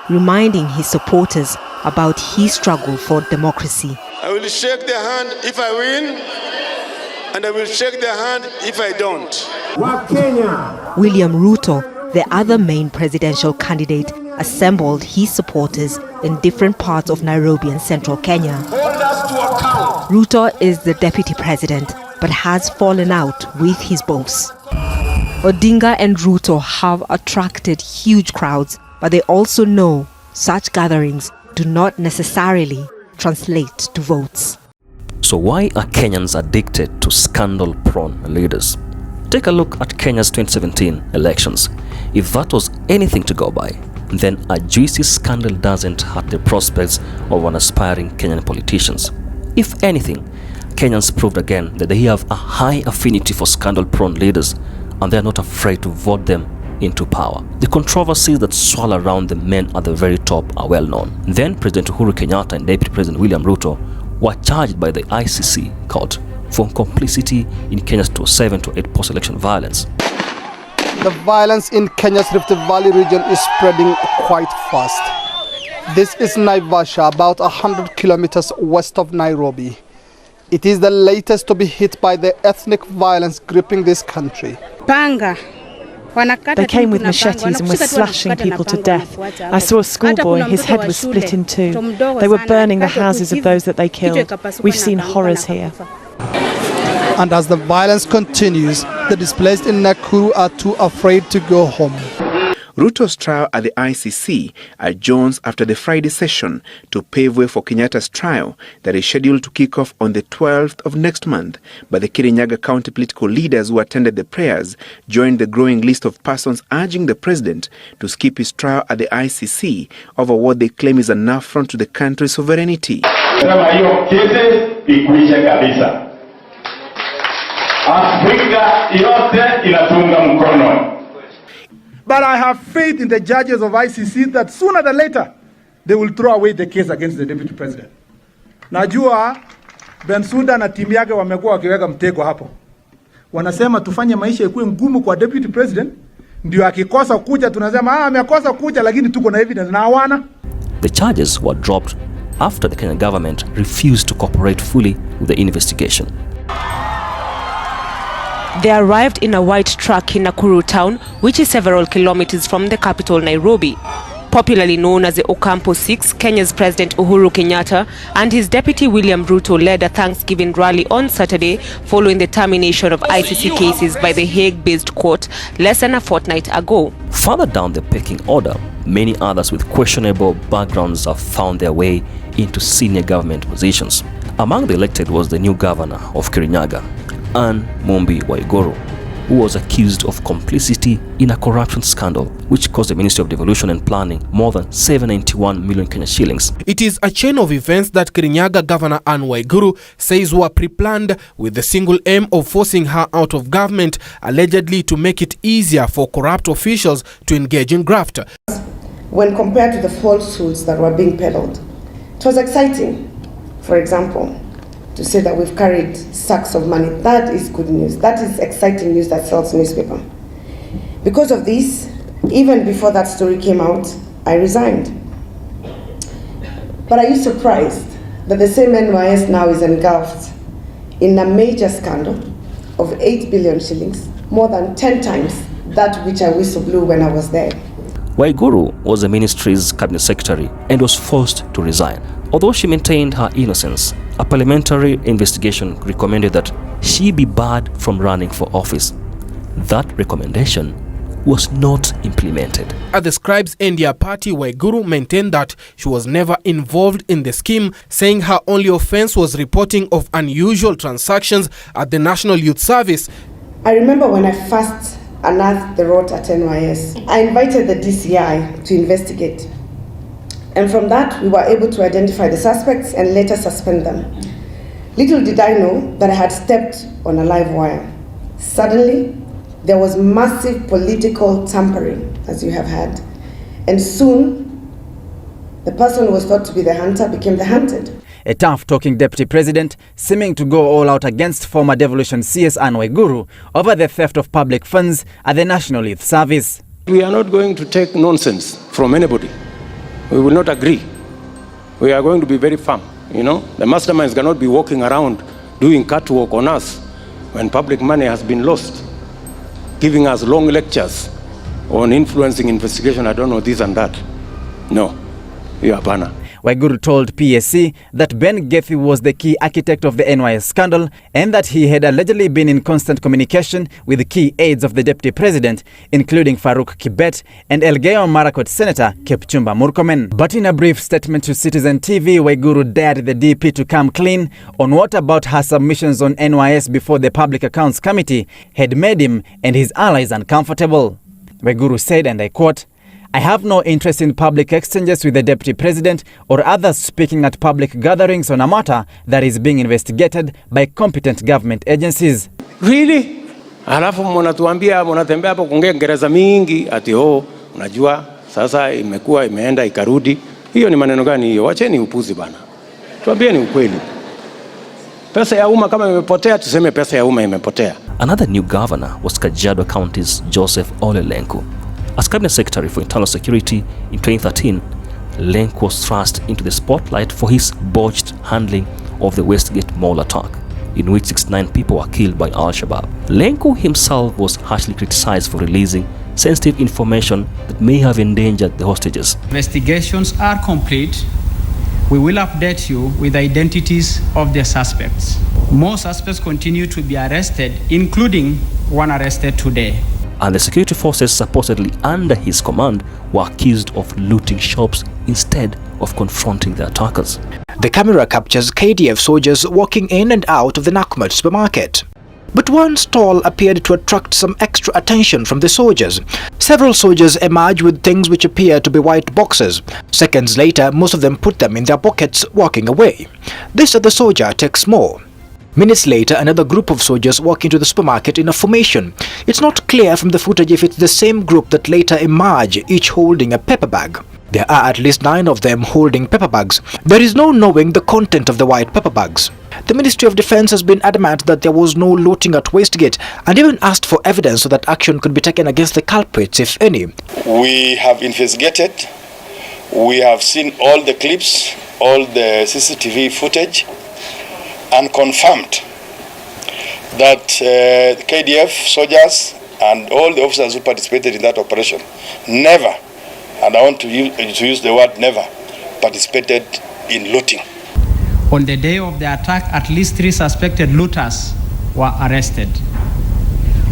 reminding his supporters about his struggle for democracy. I will shake their hand if I win, and I will shake their hand if I don't. William Ruto, the other main presidential candidate, assembled his supporters in different parts of Nairobi and central Kenya. Ruto is the deputy president, but has fallen out with his boss. Odinga and Ruto have attracted huge crowds, but they also know such gatherings do not necessarily translate to votes. So why are Kenyans addicted to scandal-prone leaders? Take a look at Kenya's 2017 elections. If that was anything to go by, then a juicy scandal doesn't hurt the prospects of an aspiring Kenyan politicians. If anything, Kenyans proved again that they have a high affinity for scandal-prone leaders, and they are not afraid to vote them into power. The controversies that swirl around the men at the very top are well known. Then President Uhuru Kenyatta and Deputy President William Ruto were charged by the ICC court for complicity in Kenya's 2007-2008 post-election violence. The violence in Kenya's Rift Valley region is spreading quite fast. This is Naivasha, about 100 kilometers west of Nairobi. It is the latest to be hit by the ethnic violence gripping this country. They came with machetes and were slashing people to death. I saw a schoolboy, his head was split in two. They were burning the houses of those that they killed. We've seen horrors here. And as the violence continues, the displaced in Nakuru are too afraid to go home. Ruto's trial at the ICC adjourns after the Friday session to pave way for Kenyatta's trial that is scheduled to kick off on the 12th of next month. But the Kirinyaga County political leaders who attended the prayers joined the growing list of persons urging the president to skip his trial at the ICC over what they claim is an affront to the country's sovereignty. But I have faith in the judges of ICC that sooner than later, they will throw away the case against the deputy president. Najua Bensouda na timu yake wamekuwa wakiweka mtego hapo. Wanasema tufanye maisha ikuwe ngumu kwa deputy president, ndio akikosa kuja tunasema amekosa kuja, lakini tuko na evidence na hawana. The charges were dropped after the Kenyan government refused to cooperate fully with the investigation. They arrived in a white truck in Nakuru town, which is several kilometers from the capital, Nairobi. Popularly known as the Ocampo 6, Kenya's President Uhuru Kenyatta and his deputy William Ruto led a Thanksgiving rally on Saturday following the termination of ICC cases by the Hague-based court less than a fortnight ago. Further down the pecking order, many others with questionable backgrounds have found their way into senior government positions. Among the elected was the new governor of Kirinyaga, Anne Mumbi Waiguru, who was accused of complicity in a corruption scandal which cost the Ministry of Devolution and Planning more than 791 million Kenya shillings. It is a chain of events that Kirinyaga Governor Anne Waiguru says were pre-planned with the single aim of forcing her out of government, allegedly to make it easier for corrupt officials to engage in graft. When compared to the falsehoods that were being peddled, it was exciting. For example, to say that we've carried sacks of money, that is good news. That is exciting news that sells newspaper. Because of this, even before that story came out, I resigned. But are you surprised that the same NYS now is engulfed in a major scandal of 8 billion shillings, more than 10 times that which I whistle-blew when I was there? Waiguru was the ministry's cabinet secretary and was forced to resign. Although she maintained her innocence, a parliamentary investigation recommended that she be barred from running for office. That recommendation was not implemented. At the Scribes India party, Waiguru maintained that she was never involved in the scheme, saying her only offense was reporting of unusual transactions at the National Youth Service. I remember when I first unearthed the rot at NYS, I invited the DCI to investigate. And from that, we were able to identify the suspects and later suspend them. Little did I know that I had stepped on a live wire. Suddenly, there was massive political tampering, as you have heard. And soon, the person who was thought to be the hunter became the hunted. A tough-talking deputy president seeming to go all out against former devolution CS Anne Waiguru over the theft of public funds at the National Youth Service. We are not going to take nonsense from anybody. we will not agree. We are going to be very firm. You know, the masterminds cannot be walking around doing catwalk on us when public money has been lost, giving us long lectures on influencing investigation, I don't know, this and that. No, you are banner. Waiguru told PSC that Ben Gethy was the key architect of the NYS scandal and that he had allegedly been in constant communication with key aides of the Deputy President, including Farouk Kibet and Elgeyo Marakwet Senator Kipchumba Murkomen. But in a brief statement to Citizen TV, Waiguru dared the DP to come clean on what about her submissions on NYS before the Public Accounts Committee had made him and his allies uncomfortable. Waiguru said, and I quote, "I have no interest in public exchanges with the Deputy President or others speaking at public gatherings on a matter that is being investigated by competent government agencies." Really? Alafu mnatuambia mnatembea hapo kuongea Kiingereza mingi ati unajua sasa imekuwa imeenda ikarudi. Hiyo ni maneno gani hiyo? Wacheni upuzi bana. Tuambieni ukweli. Pesa ya umma kama imepotea tuseme pesa ya umma imepotea. Another new governor was Kajiado County's Joseph Ole Lenku. As Cabinet Secretary for Internal Security in 2013, Lenku was thrust into the spotlight for his botched handling of the Westgate Mall attack, in which 69 people were killed by Al-Shabaab. Lenku himself was harshly criticized for releasing sensitive information that may have endangered the hostages. Investigations are complete. We will update you with the identities of the suspects. More suspects continue to be arrested, including one arrested today. And the security forces supposedly under his command were accused of looting shops instead of confronting the attackers. The camera captures KDF soldiers walking in and out of the Nakumatt supermarket. But one stall appeared to attract some extra attention from the soldiers. Several soldiers emerge with things which appear to be white boxes. Seconds later, most of them put them in their pockets, walking away. This other soldier takes more. Minutes later, another group of soldiers walk into the supermarket in a formation. It's not clear from the footage if it's the same group that later emerge, each holding a paper bag. There are at least 9 of them holding paper bags. There is no knowing the content of the white paper bags. The Ministry of Defence has been adamant that there was no looting at Westgate and even asked for evidence so that action could be taken against the culprits, if any. We have investigated. We have seen all the clips, all the CCTV footage, and confirmed that KDF soldiers and all the officers who participated in that operation never, and I want to use the word never, participated in looting. On the day of the attack, at least 3 suspected looters were arrested.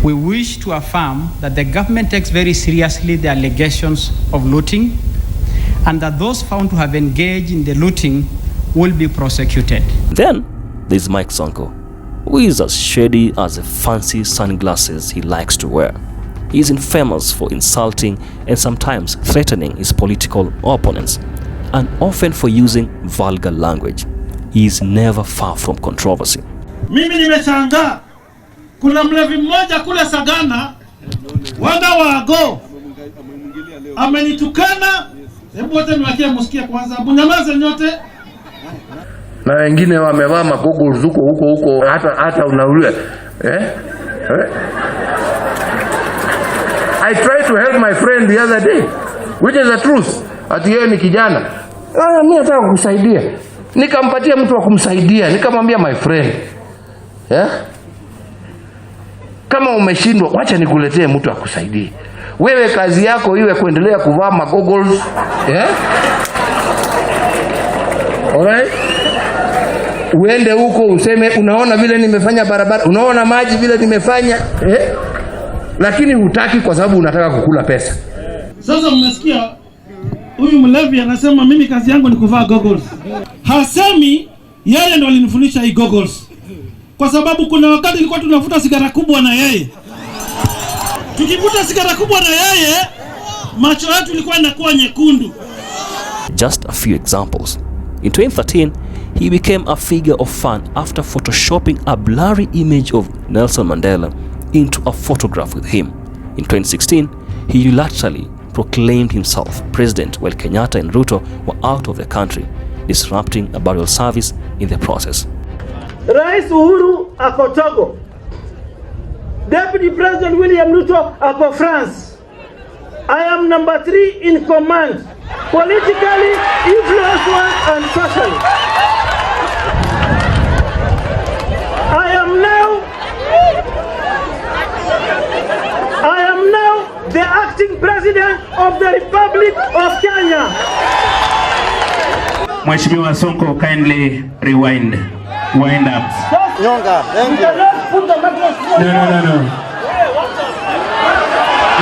We wish to affirm that the government takes very seriously the allegations of looting and that those found to have engaged in the looting will be prosecuted. Then there's Mike Sonko, who is as shady as the fancy sunglasses he likes to wear. He is infamous for insulting and sometimes threatening his political opponents, and often for using vulgar language. He is never far from controversy. Mimi nimeshangaa kuna mlevi mmoja kule Sagana wanda wago amenitukana. Hebu wote niwakie msikie kwanza, mnyamaze nyote. Na wengine wamevaa magogo huko hata unaulia I tried to help my friend the other day, which is the truth. Ati yeye ni kijana. Mimi nataka kukusaidia. Nikampatia mtu wa kumsaidia, nikamwambia my friend. Kama umeshindwa, wacha nikuletee mtu akusaidie. Wewe kazi yako iwe kuendelea kuvaa magoggles, Alright? Uende huko useme unaona vile nimefanya barabara, unaona maji vile nimefanya, lakini hutaki kwa sababu unataka kukula pesa. Sasa mmesikia huyu mlevi anasema mimi kazi yangu ni kuvaa goggles. Hasemi yeye ndo alinifundisha hii goggles. Kwa sababu kuna wakati nilikuwa tunavuta sigara kubwa na yeye. Tukivuta sigara kubwa na yeye, macho yetu ilikuwa inakuwa nyekundu. Just a few examples. In 2013, he became a figure of fun after photoshopping a blurry image of Nelson Mandela into a photograph with him. In 2016, he unilaterally proclaimed himself president while Kenyatta and Ruto were out of the country, disrupting a burial service in the process. Rais Uhuru ako Togo. Deputy President William Ruto ako France. I am number 3 in command. politically, influence and socially. I am now the acting president of the Republic of Kenya. Mheshimiwa Sonko, kindly wind up. Nyonga, thank you. No.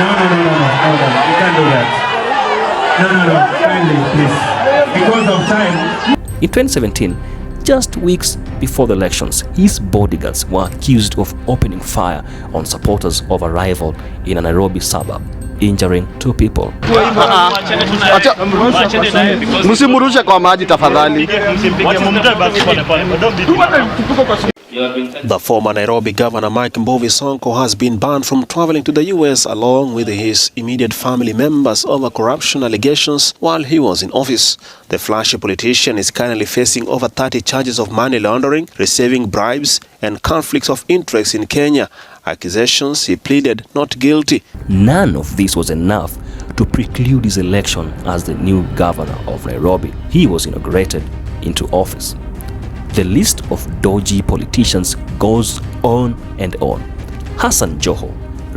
No, you can't do that. No, kindly, please. Because of time. In 2017, just weeks before the elections, his bodyguards were accused of opening fire on supporters of a rival in a Nairobi suburb, injuring 2 people. Msimurushe kwa maji tafadhali. The former Nairobi governor Mike Mbovi Sonko has been banned from traveling to the US along with his immediate family members over corruption allegations while he was in office. The flashy politician is currently facing over 30 charges of money laundering, receiving bribes, and conflicts of interest in Kenya. Accusations he pleaded not guilty. None of this was enough to preclude his election as the new governor of Nairobi. He was inaugurated into office. The list of dodgy politicians goes on and on. Hassan Joho,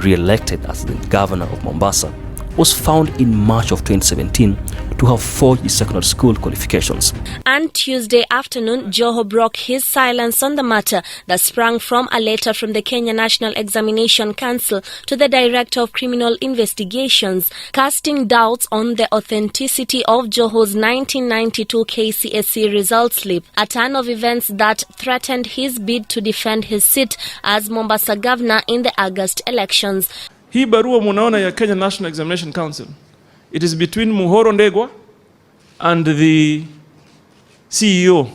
re-elected as the governor of Mombasa, was found in March of 2017 to have forged his secondary school qualifications. And Tuesday afternoon, Joho broke his silence on the matter that sprang from a letter from the Kenya National Examination Council to the Director of Criminal Investigations, casting doubts on the authenticity of Joho's 1992 KCSE result slip, a turn of events that threatened his bid to defend his seat as Mombasa governor in the August elections. Hii barua munaona ya Kenya National Examination Council, it is between Muhoro Ndegwa and the CEO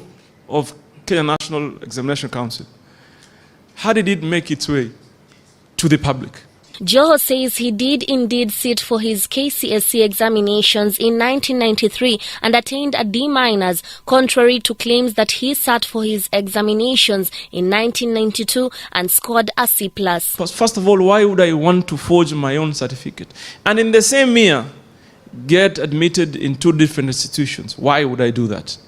of Kenya National Examination Council. How did it make its way to the public? Joho says he did indeed sit for his KCSE examinations in 1993 and attained a D-, contrary to claims that he sat for his examinations in 1992 and scored a C+. First of all, why would I want to forge my own certificate? And in the same year, get admitted in 2 different institutions. Why would I do that?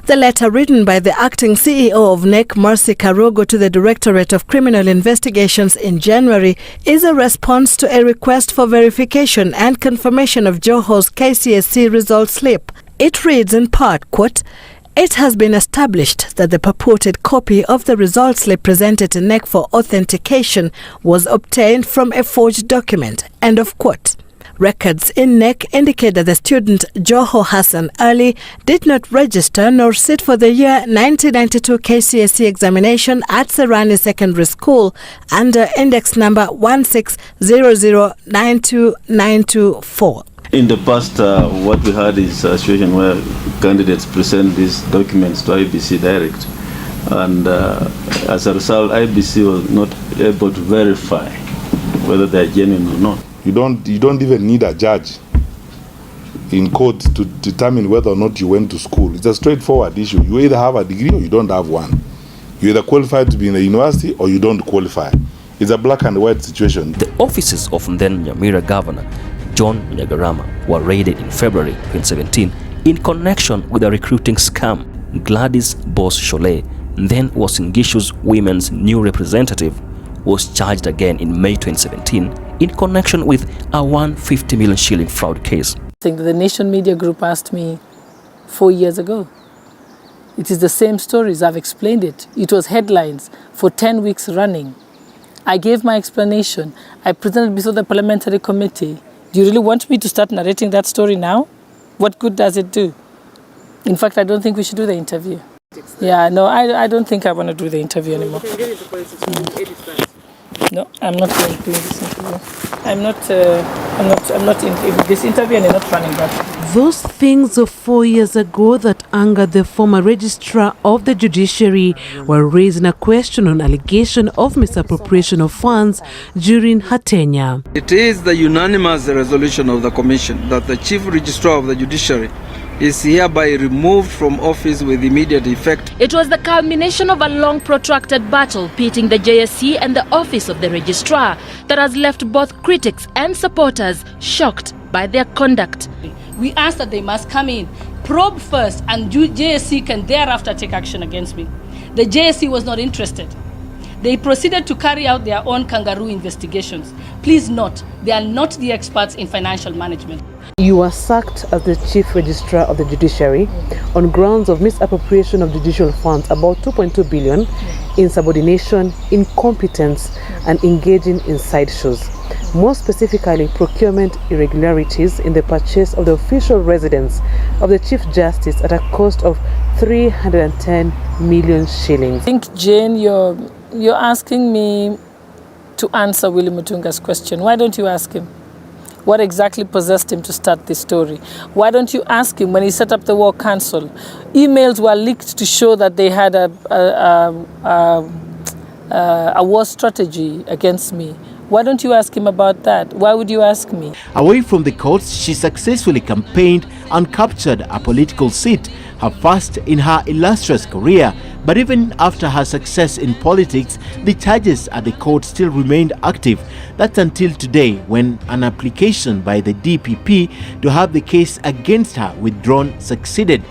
The letter written by the acting CEO of NEC, Mercy Karogo, to the Directorate of Criminal Investigations in January is a response to a request for verification and confirmation of Joho's KCSE result slip. It reads in part, quote, "It has been established that the purported copy of the result slip presented to NEC for authentication was obtained from a forged document," end of quote. Records in NEC indicate that the student Joho Hassan Ali did not register nor sit for the year 1992 KCSE examination at Serani Secondary School under index number 160092924. In the past, what we had is a situation where candidates present these documents to IBC direct, and as a result, IBC was not able to verify whether they are genuine or not. You don't even need a judge in court to determine whether or not you went to school. It's a straightforward issue. You either have a degree or you don't have one. You either qualify to be in a university or you don't qualify. It's a black and white situation. The offices of then Nyamira Governor John Nyagarama were raided in February 2017 in connection with a recruiting scam. Gladys Boss Shole, then Uasin Gishu's women's new representative, was charged again in May 2017 in connection with a 150 million shilling fraud case. I think the Nation Media Group asked me 4 years ago. It is the same stories, I've explained it. It was headlines for 10 weeks running. I gave my explanation. I presented before the parliamentary committee. Do you really want me to start narrating that story now? What good does it do? In fact, I don't think we should do the interview. Yeah, no, I don't think I want to do the interview anymore. No, I'm not doing this interview. I'm not in this interview, and I'm not running that. Those things of 4 years ago that angered the former registrar of the judiciary were raising a question on allegation of misappropriation of funds during her tenure. It is the unanimous resolution of the commission that the chief registrar of the judiciary is hereby removed from office with immediate effect. It was the culmination of a long protracted battle pitting the JSC and the office of the registrar that has left both critics and supporters shocked by their conduct. We asked that they must come in, probe first, and JSC can thereafter take action against me. The JSC was not interested. They proceeded to carry out their own kangaroo investigations. Please note, they are not the experts in financial management. You were sacked as the Chief Registrar of the Judiciary on grounds of misappropriation of judicial funds, about 2.2 billion, insubordination, incompetence, and engaging in sideshows. More specifically, procurement irregularities in the purchase of the official residence of the Chief Justice at a cost of 310 million shillings. I think, Jane, you're asking me to answer Willie Mutunga's question. Why don't you ask him? What exactly possessed him to start this story? Why don't you ask him when he set up the War Council? Emails were leaked to show that they had a war strategy against me. Why don't you ask him about that? Why would you ask me? Away from the courts, she successfully campaigned and captured a political seat, her first in her illustrious career. But even after her success in politics, the charges at the court still remained active. That's until today, when an application by the DPP to have the case against her withdrawn succeeded.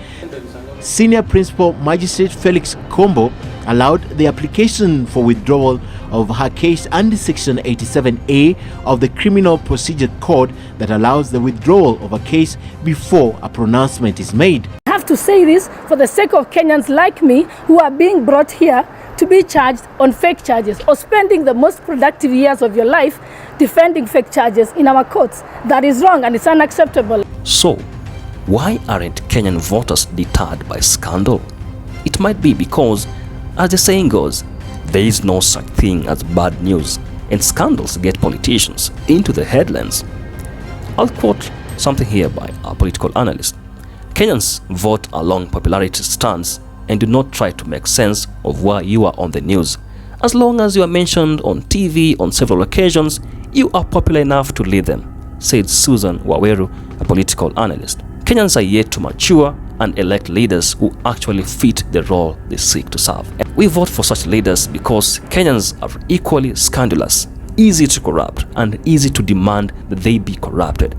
Senior Principal Magistrate Felix Kombo allowed the application for withdrawal of her case under Section 87A of the Criminal Procedure Code that allows the withdrawal of a case before a pronouncement is made. I have to say this for the sake of Kenyans like me who are being brought here to be charged on fake charges or spending the most productive years of your life defending fake charges in our courts. That is wrong and it's unacceptable. So, why aren't Kenyan voters deterred by scandal? It might be because, as the saying goes, there is no such thing as bad news, and scandals get politicians into the headlines. I'll quote something here by a political analyst. Kenyans vote along popularity stands and do not try to make sense of why you are on the news. As long as you are mentioned on TV on several occasions, you are popular enough to lead them, said Susan Waweru, a political analyst. Kenyans are yet to mature and elect leaders who actually fit the role they seek to serve. And we vote for such leaders because Kenyans are equally scandalous, easy to corrupt, and easy to demand that they be corrupted.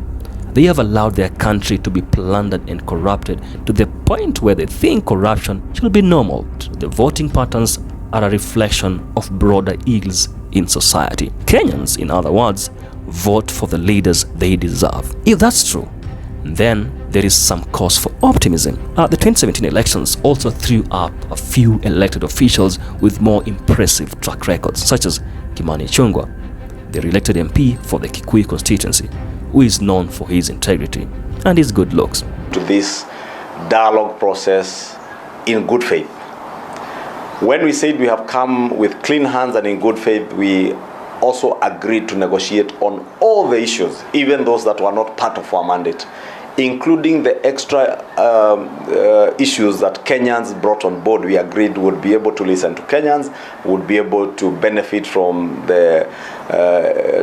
They have allowed their country to be plundered and corrupted to the point where they think corruption should be normal. The voting patterns are a reflection of broader ills in society. Kenyans, in other words, vote for the leaders they deserve. If that's true, then there is some cause for optimism. The 2017 elections also threw up a few elected officials with more impressive track records, such as Kimani Ichung'wah, the re-elected MP for the Kikuyu constituency, who is known for his integrity and his good looks. To this dialogue process in good faith. When we said we have come with clean hands and in good faith, we also agreed to negotiate on all the issues, even those that were not part of our mandate, including the extra issues that Kenyans brought on board. We agreed would be able to listen to Kenyans, would be able to benefit from the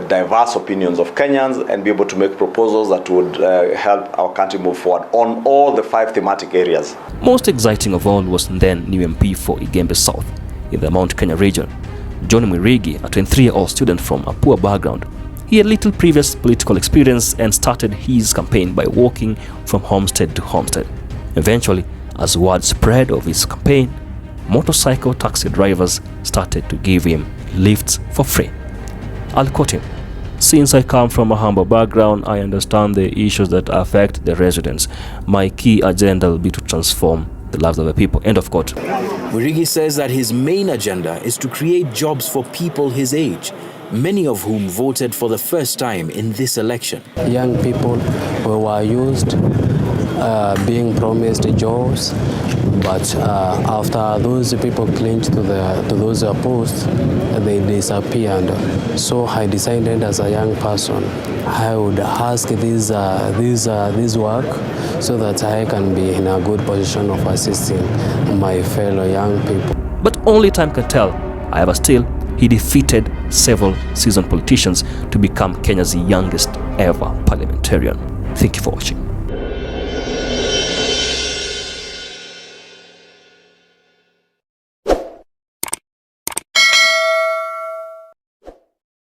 diverse opinions of Kenyans, and be able to make proposals that would help our country move forward on all the 5 thematic areas. Most exciting of all was then new MP for Igembe South in the Mount Kenya region, John Mwirigi, a 23-year-old student from a poor background. He had little previous political experience and started his campaign by walking from homestead to homestead. Eventually, as word spread of his campaign, motorcycle taxi drivers started to give him lifts for free. I'll quote him. "Since I come from a humble background, I understand the issues that affect the residents. My key agenda will be to transform the lives of the people." End of quote. Mwirigi says that his main agenda is to create jobs for people his age, many of whom voted for the first time in this election. Young people who were used, being promised jobs, but after those people clinged to those posts, they disappeared. So I decided as a young person, I would ask this work so that I can be in a good position of assisting my fellow young people. But only time can tell. However, still, he defeated several seasoned politicians to become Kenya's youngest ever parliamentarian. Thank you for watching.